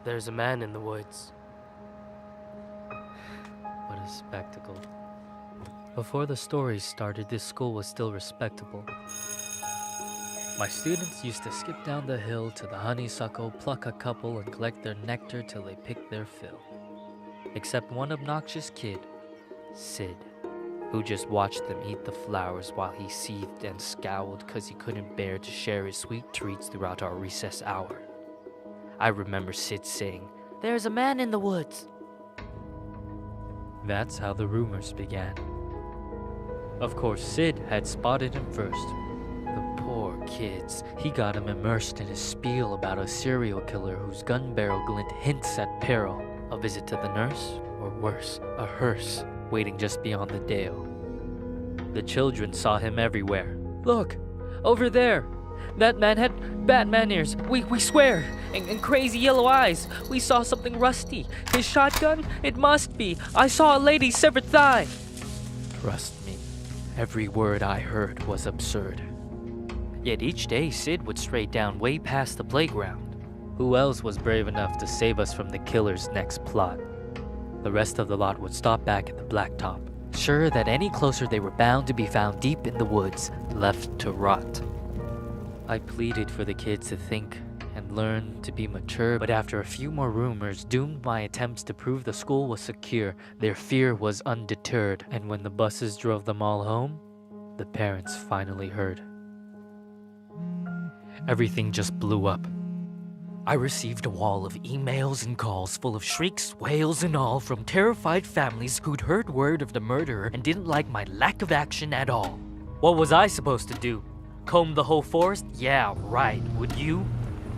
There's a man in the woods. What a spectacle. Before the story started, this school was still respectable. My students used to skip down the hill to the honeysuckle, pluck a couple, and collect their nectar till they picked their fill. Except one obnoxious kid, Sid, who just watched them eat the flowers while he seethed and scowled because he couldn't bear to share his sweet treats throughout our recess hour. I remember Sid saying, "There's a man in the woods." That's how the rumors began. Of course, Sid had spotted him first. The poor kids. He got him immersed in his spiel about a serial killer whose gun barrel glint hints at peril. A visit to the nurse, or worse, a hearse, waiting just beyond the dale. The children saw him everywhere. "Look, over there! That man had Batman ears, we swear, and crazy yellow eyes. We saw something rusty. His shotgun? It must be. I saw a lady's severed thigh." Trust me, every word I heard was absurd. Yet each day Sid would stray down way past the playground. Who else was brave enough to save us from the killer's next plot? The rest of the lot would stop back at the blacktop, sure that any closer they were bound to be found deep in the woods, left to rot. I pleaded for the kids to think and learn to be mature, but after a few more rumors doomed my attempts to prove the school was secure, their fear was undeterred, and when the buses drove them all home, the parents finally heard. Everything just blew up. I received a wall of emails and calls full of shrieks, wails, and all from terrified families who'd heard word of the murderer and didn't like my lack of action at all. What was I supposed to do? Comb the whole forest? Yeah, right. Would you?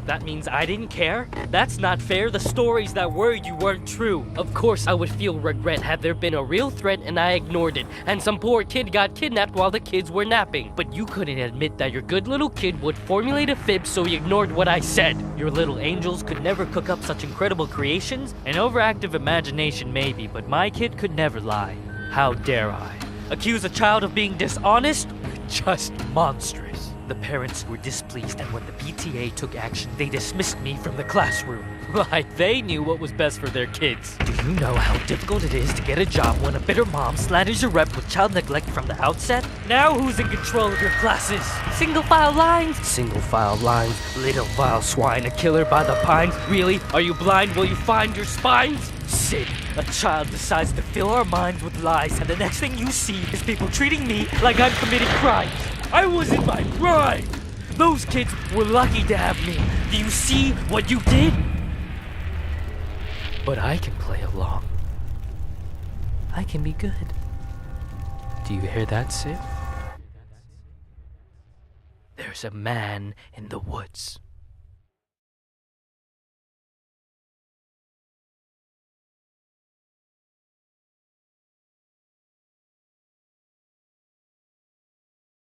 That means I didn't care? That's not fair. The stories that worried you weren't true. Of course I would feel regret had there been a real threat and I ignored it, and some poor kid got kidnapped while the kids were napping. But you couldn't admit that your good little kid would formulate a fib, so you ignored what I said. Your little angels could never cook up such incredible creations. An overactive imagination maybe, but my kid could never lie. How dare I? Accuse a child of being dishonest? Just monstrous. The parents were displeased, and when the PTA took action, they dismissed me from the classroom. Like they knew what was best for their kids. Do you know how difficult it is to get a job when a bitter mom slanders your rep with child neglect from the outset? Now who's in control of your classes? Single file lines? Single file lines. Little vile swine, a killer by the pines. Really? Are you blind? Will you find your spines? Sid, a child decides to fill our minds with lies, and the next thing you see is people treating me like I'm committing crimes. I was in my prime. Those kids were lucky to have me. Do you see what you did? But I can play along. I can be good. Do you hear that, Sid? There's a man in the woods.